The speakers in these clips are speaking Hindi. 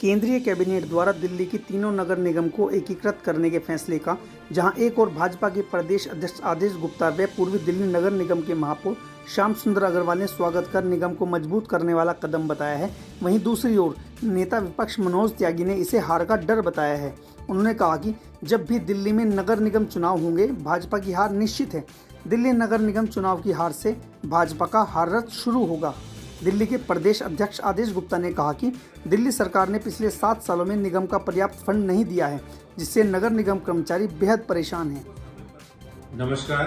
केंद्रीय कैबिनेट द्वारा दिल्ली की तीनों नगर निगम को एकीकृत करने के फैसले का जहां एक और भाजपा के प्रदेश अध्यक्ष आदेश गुप्ता व पूर्वी दिल्ली नगर निगम के महापौर श्याम सुंदर अग्रवाल ने स्वागत कर निगम को मजबूत करने वाला कदम बताया है, वहीं दूसरी ओर नेता विपक्ष मनोज त्यागी ने इसे हार का डर बताया है। उन्होंने कहा कि जब भी दिल्ली में नगर निगम चुनाव होंगे, भाजपा की हार निश्चित है। दिल्ली नगर निगम चुनाव की हार से भाजपा का हार रथ शुरू होगा। दिल्ली के प्रदेश अध्यक्ष आदेश गुप्ता ने कहा कि दिल्ली सरकार ने पिछले 7 सालों में निगम का पर्याप्त फंड नहीं दिया है, जिससे नगर निगम कर्मचारी बेहद परेशान हैं। नमस्कार।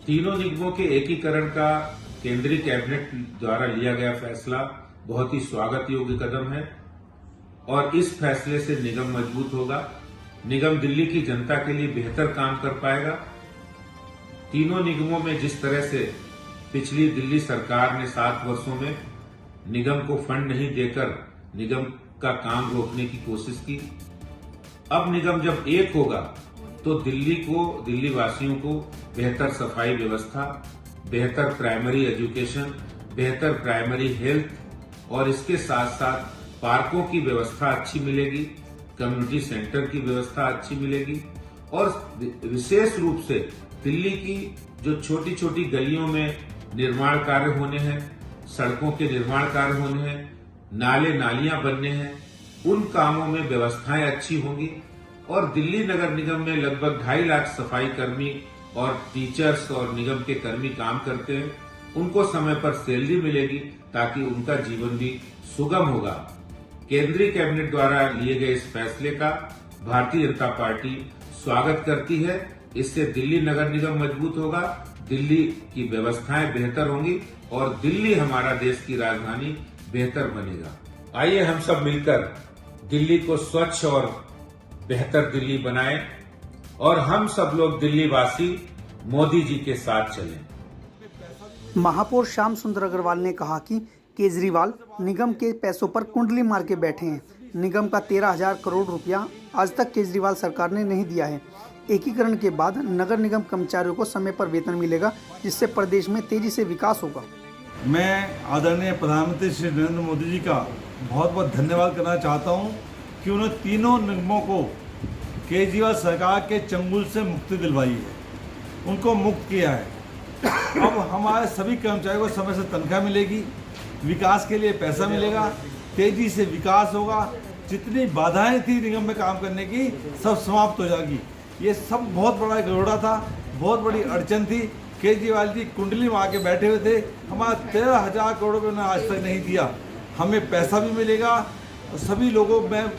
तीनों निगमों के एकीकरण का केंद्रीय कैबिनेट द्वारा लिया गया फैसला बहुत ही स्वागत योग्य कदम है और इस फैसले से निगम मजबूत होगा। निगम दिल्ली की जनता के लिए बेहतर काम कर पाएगा। तीनों निगमों में जिस तरह से पिछली दिल्ली सरकार ने 7 वर्षों में निगम को फंड नहीं देकर निगम का काम रोकने की कोशिश की, अब निगम जब एक होगा तो दिल्ली वासियों को बेहतर सफाई व्यवस्था, बेहतर प्राइमरी एजुकेशन, बेहतर प्राइमरी हेल्थ और इसके साथ साथ पार्कों की व्यवस्था अच्छी मिलेगी, कम्युनिटी सेंटर की व्यवस्था अच्छी मिलेगी और विशेष रूप से दिल्ली की जो छोटी छोटी गलियों में निर्माण कार्य होने हैं, सड़कों के निर्माण कार्य होने हैं, नाले नालियां बनने हैं, उन कामों में व्यवस्थाएं अच्छी होंगी और दिल्ली नगर निगम में लगभग 2.5 लाख सफाई कर्मी और टीचर्स और निगम के कर्मी काम करते हैं। उनको समय पर सैलरी मिलेगी ताकि उनका जीवन भी सुगम होगा। केंद्रीय कैबिनेट द्वारा लिए गए इस फैसले का भारतीय जनता पार्टी स्वागत करती है। इससे दिल्ली नगर निगम मजबूत होगा, दिल्ली की व्यवस्थाएं बेहतर होंगी और दिल्ली हमारा देश की राजधानी बेहतर बनेगा। आइए हम सब मिलकर दिल्ली को स्वच्छ और बेहतर दिल्ली बनाएं और हम सब लोग दिल्ली वासी मोदी जी के साथ चलें। महापौर श्याम सुंदर अग्रवाल ने कहा कि केजरीवाल निगम के पैसों पर कुंडली मार के बैठे हैं। निगम का 13,000 करोड़ रुपया आज तक केजरीवाल सरकार ने नहीं दिया है। एकीकरण के बाद नगर निगम कर्मचारियों को समय पर वेतन मिलेगा, जिससे प्रदेश में तेजी से विकास होगा। मैं आदरणीय प्रधानमंत्री श्री नरेंद्र मोदी जी का बहुत बहुत धन्यवाद करना चाहता हूं कि उन्होंने तीनों निगमों को केजरीवाल सरकार के चंगुल से मुक्ति दिलवाई है, उनको मुक्त किया है। अब हमारे सभी कर्मचारियों को समय से तनख्वाह मिलेगी, विकास के लिए पैसा मिलेगा, तेजी से विकास होगा। जितनी बाधाएं थी निगम में काम करने की सब समाप्त हो जाएगी। ये सब बहुत बड़ा गड़बड़ा था, बहुत बड़ी अड़चन थी। केजरीवाल जी कुंडली मार के बैठे हुए थे। हमारा 13,000 करोड़ रुपये उन्होंने आज तक नहीं दिया। हमें पैसा भी मिलेगा और सभी लोगों में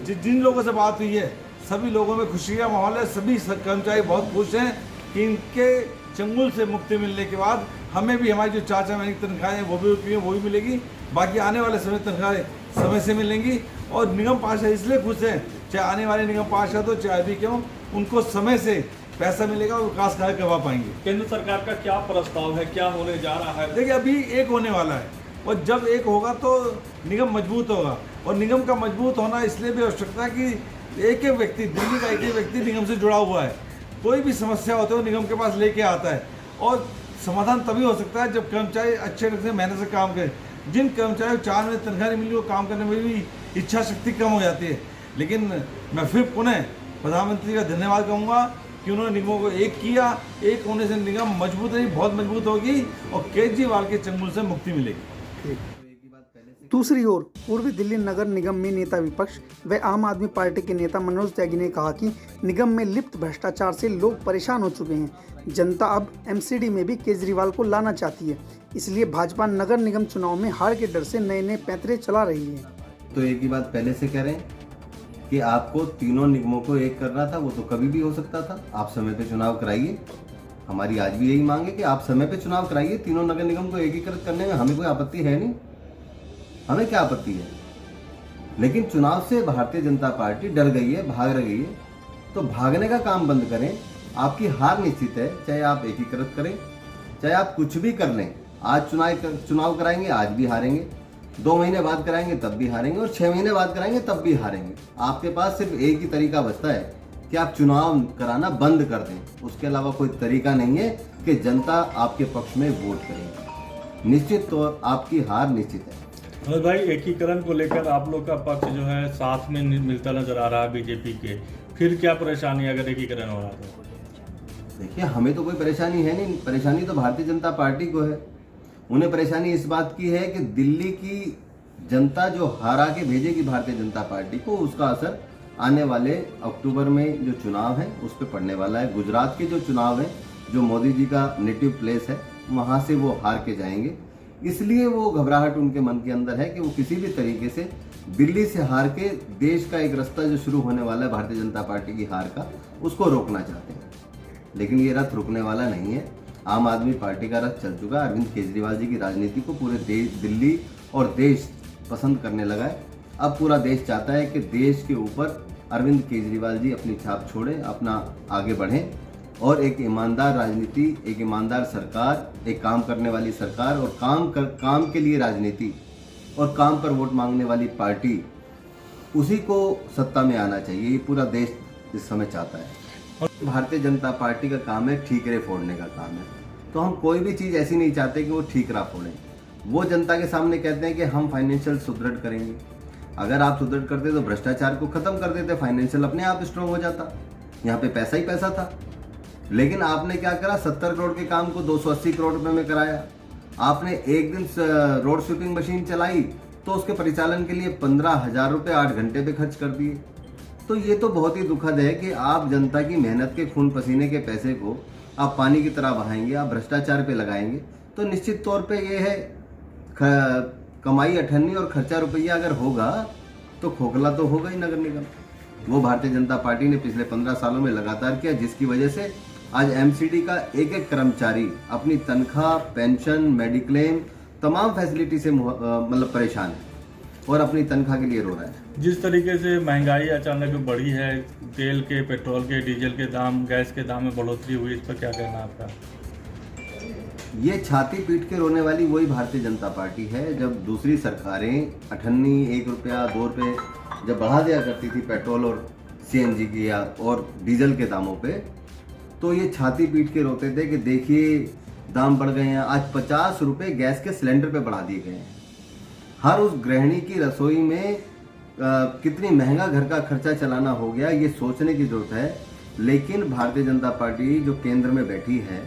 जिन लोगों से बात हुई है सभी लोगों में खुशी का माहौल है। सभी कर्मचारी बहुत खुश हैं कि इनके चंगुल से मुक्ति मिलने के बाद हमें भी हमारी जो 4 महीने की तनख्वाहें वो भी मिलेगी। बाकी आने वाले समय तनख्वाहें समय से मिलेंगी और निगम पार्षद इसलिए खुश हैं, चाहे आने वाले निगम पार्षद हो चाहे अभी क्यों, उनको समय से पैसा मिलेगा और विकास कार्य करवा पाएंगे। केंद्र सरकार का क्या प्रस्ताव है, क्या होने जा रहा है? देखिए अभी एक होने वाला है और जब एक होगा तो निगम मजबूत होगा और निगम का मजबूत होना इसलिए भी आवश्यकता है कि एक व्यक्ति, दिल्ली का एक व्यक्ति निगम से जुड़ा हुआ है। कोई भी समस्या होती है वो निगम के पास लेके आता है और समाधान तभी हो सकता है जब कर्मचारी अच्छे ढंग से मेहनत से काम करें। जिन कर्मचारियों को 4 महीने तनख्वाह नहीं मिली वो काम करने में भी इच्छा शक्ति कम हो जाती है। लेकिन मैं फिर पुनः प्रधानमंत्री का धन्यवाद कहूँगा कि उन्होंने निगमों को एक किया। एक होने से निगम मजबूत नहीं बहुत मजबूत होगी और केजरीवाल के चंगुल से मुक्ति मिलेगी। दूसरी ओर पूर्वी दिल्ली नगर निगम में नेता विपक्ष व आम आदमी पार्टी के नेता मनोज त्यागी ने कहा कि निगम में लिप्त भ्रष्टाचार से लोग परेशान हो चुके हैं। जनता अब एमसीडी में भी केजरीवाल को लाना चाहती है, इसलिए भाजपा नगर निगम चुनाव में हार के डर से नए नए पैंतरे चला रही है। तो एक ही बात पहले से कह रहे हैं कि आपको तीनों निगमों को एक करना था, वो तो कभी भी हो सकता था। आप समय पे चुनाव कराइए। हमारी आज भी यही मांग है कि आप समय पे चुनाव कराइए। तीनों नगर निगम को एकीकृत करने में हमें कोई आपत्ति है नहीं, हमें क्या आपत्ति है। लेकिन चुनाव से भारतीय जनता पार्टी डर गई है, भाग रही है। तो भागने का काम बंद करें। आपकी हार निश्चित है, चाहे आप एकीकृत करें चाहे आप कुछ भी कर लें। आज चुनाव कराएंगे, आज भी हारेंगे। 2 महीने बाद कराएंगे तब भी हारेंगे और 6 महीने बाद कराएंगे तब भी हारेंगे। आपके पास सिर्फ एक ही तरीका बचता है कि आप चुनाव कराना बंद कर दें। उसके अलावा कोई तरीका नहीं है कि जनता आपके पक्ष में वोट करेगी। निश्चित तौर आपकी हार निश्चित है। मनोज भाई, एकीकरण को लेकर आप लोग का पक्ष जो है साथ में मिलता नजर आ रहा है बीजेपी के, फिर क्या परेशानी अगर एकीकरण हो रहा तो? देखिए, हमें तो कोई परेशानी है नहीं, परेशानी तो भारतीय जनता पार्टी को है। उन्हें परेशानी इस बात की है कि दिल्ली की जनता जो हारा के भेजेगी भारतीय जनता पार्टी को, उसका असर आने वाले अक्टूबर में जो चुनाव है उस पर पड़ने वाला है। गुजरात के जो चुनाव है, जो मोदी जी का नेटिव प्लेस है, वहां से वो हार के जाएंगे। इसलिए वो घबराहट उनके मन के अंदर है कि वो किसी भी तरीके से दिल्ली से हार के देश का एक रास्ता जो शुरू होने वाला है भारतीय जनता पार्टी की हार का, उसको रोकना चाहते हैं। लेकिन ये रथ रुकने वाला नहीं है। आम आदमी पार्टी का रथ चल चुका। अरविंद केजरीवाल जी की राजनीति को पूरे देश, दिल्ली और देश पसंद करने लगा है। अब पूरा देश चाहता है कि देश के ऊपर अरविंद केजरीवाल जी अपनी छाप छोड़ें, अपना आगे बढ़ें और एक ईमानदार राजनीति, एक ईमानदार सरकार, एक काम करने वाली सरकार और काम के लिए राजनीति और काम पर वोट मांगने वाली पार्टी, उसी को सत्ता में आना चाहिए। ये पूरा देश इस समय चाहता है। भारतीय जनता पार्टी का काम है ठीकरे फोड़ने का काम है। तो हम कोई भी चीज़ ऐसी नहीं चाहते कि वो ठीकरा फोड़ें। वो जनता के सामने कहते हैं कि हम फाइनेंशियल सुदृढ़ करेंगे। अगर आप सुदृढ़ करते तो भ्रष्टाचार को खत्म कर देते, फाइनेंशियल अपने आप स्ट्रांग हो जाता। यहाँ पे पैसा ही पैसा था। लेकिन आपने क्या करा, 70 करोड़ के काम को 280 करोड़ रुपए में कराया। आपने एक दिन रोड स्वीपिंग मशीन चलाई तो उसके परिचालन के लिए 15,000 रुपये 8 घंटे पे खर्च कर दिए। तो ये तो बहुत ही दुखद है कि आप जनता की मेहनत के खून पसीने के पैसे को आप पानी की तरह बहाएंगे, आप भ्रष्टाचार पे लगाएंगे। तो निश्चित तौर पे ये है, कमाई 98 और खर्चा रुपया अगर होगा तो खोखला तो होगा ही नगर निगम। वो भारतीय जनता पार्टी ने पिछले 15 सालों में लगातार किया, जिसकी वजह से आज एमसीडी का एक एक कर्मचारी अपनी तनख्वाह, पेंशन, मेडिक्लेम, तमाम फैसिलिटी से मतलब परेशान है और अपनी तनख्वाह के लिए रो रहा है। जिस तरीके से महंगाई अचानक बढ़ी है, तेल के, पेट्रोल के, डीजल के दाम, गैस के दाम में बढ़ोतरी हुई, इस पर क्या कहना आपका? ये छाती पीट के रोने वाली वही भारतीय जनता पार्टी है। जब दूसरी सरकारें 98, 1 रुपया, 2 रुपये जब बढ़ा दिया करती थी पेट्रोल और सीएनजी की और डीजल के दामों पे, तो ये छाती पीट के रोते थे कि देखिए दाम बढ़ गए हैं। आज 50 रुपये गैस के सिलेंडर पे बढ़ा दिए गए हैं। हर उस गृहिणी की रसोई में कितनी महंगा घर का खर्चा चलाना हो गया, ये सोचने की जरूरत है। लेकिन भारतीय जनता पार्टी जो केंद्र में बैठी है,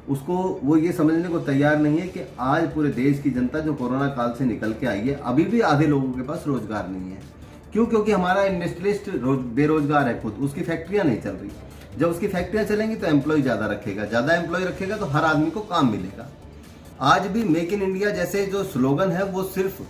उसको वो ये समझने को तैयार नहीं है कि आज पूरे देश की जनता जो कोरोना काल से निकल के आई है, अभी भी आधे लोगों के पास रोजगार नहीं है। क्यों? क्योंकि हमारा इंडस्ट्रियलिस्ट बेरोजगार है खुद, उसकी फैक्ट्रियां नहीं चल रही। जब उसकी फैक्ट्रियां चलेंगी तो एम्प्लॉय ज़्यादा रखेगा, ज़्यादा एम्प्लॉय रखेगा तो हर आदमी को काम मिलेगा। आज भी मेक इन इंडिया जैसे जो स्लोगन है वो सिर्फ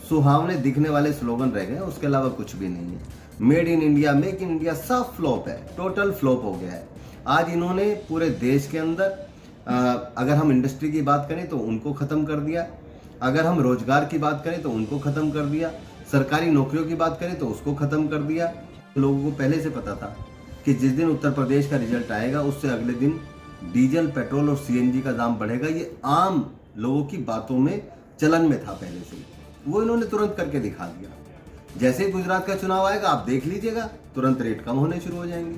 सुहावने दिखने वाले स्लोगन रह गए, उसके अलावा कुछ भी नहीं है। Made in India, make in India सब फ्लॉप है, टोटल फ्लॉप हो गया है। आज इन्होंने पूरे देश के अंदर अगर हम इंडस्ट्री की बात करें तो उनको ख़त्म कर दिया, अगर हम रोजगार की बात करें तो उनको ख़त्म कर दिया, सरकारी नौकरियों की बात करें तो उसको ख़त्म कर दिया। लोगों को पहले से पता था कि जिस दिन उत्तर प्रदेश का रिजल्ट आएगा उससे अगले दिन डीजल, पेट्रोल और सीएनजी का दाम बढ़ेगा। ये आम लोगों की बातों में चलन में था पहले से, वो इन्होंने तुरंत करके दिखा दिया। जैसे ही गुजरात का चुनाव आएगा आप देख लीजिएगा, तुरंत रेट कम होने शुरू हो जाएंगे।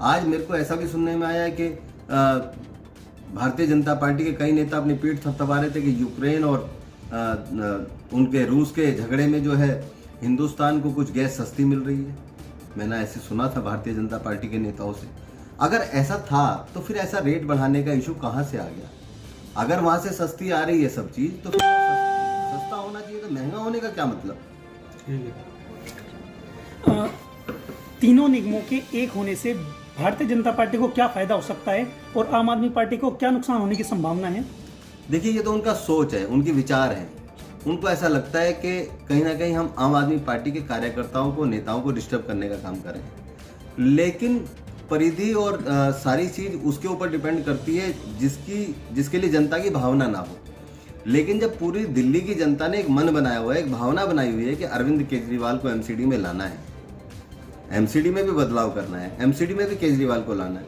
आज मेरे को ऐसा भी सुनने में आया है कि भारतीय जनता पार्टी के कई नेता अपनी पीठ थपथपा रहे थे कि यूक्रेन और उनके रूस के झगड़े में जो है हिंदुस्तान को कुछ गैस सस्ती मिल रही है। मैंने ऐसे सुना था भारतीय जनता पार्टी के नेताओं से। अगर ऐसा था तो फिर ऐसा रेट बढ़ाने का इशू कहाँ से आ गया? अगर वहां से सस्ती आ रही है सब चीज तो फिर सस्ता होना चाहिए, तो महंगा होने का क्या मतलब? तीनों निगमों के एक होने से भारतीय जनता पार्टी को क्या फायदा हो सकता है और आम आदमी पार्टी को क्या नुकसान होने की संभावना है? देखिए, ये तो उनका सोच है, उनके विचार हैं। उनको ऐसा लगता है कि कहीं ना कहीं हम आम आदमी पार्टी के कार्यकर्ताओं को, नेताओं को डिस्टर्ब करने का काम करें। लेकिन परिधि और सारी चीज उसके ऊपर डिपेंड करती है जिसके लिए जनता की भावना ना हो। लेकिन जब पूरी दिल्ली की जनता ने एक मन बनाया हुआ है, एक भावना बनाई हुई है कि अरविंद केजरीवाल को एमसीडी में लाना है, एमसीडी में भी बदलाव करना है, एमसीडी में भी केजरीवाल को लाना है,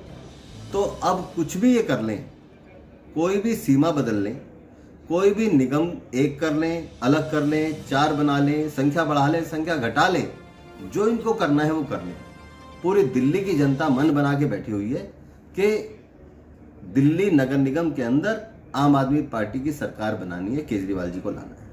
तो अब कुछ भी ये कर लें, कोई भी सीमा बदल लें, कोई भी निगम एक कर लें, अलग कर लें, 4 बना लें, संख्या बढ़ा लें, संख्या घटा लें, जो इनको करना है वो कर लें। पूरी दिल्ली की जनता मन बना के बैठी हुई है कि दिल्ली नगर निगम के अंदर आम आदमी पार्टी की सरकार बनानी है, केजरीवाल जी को लाना है।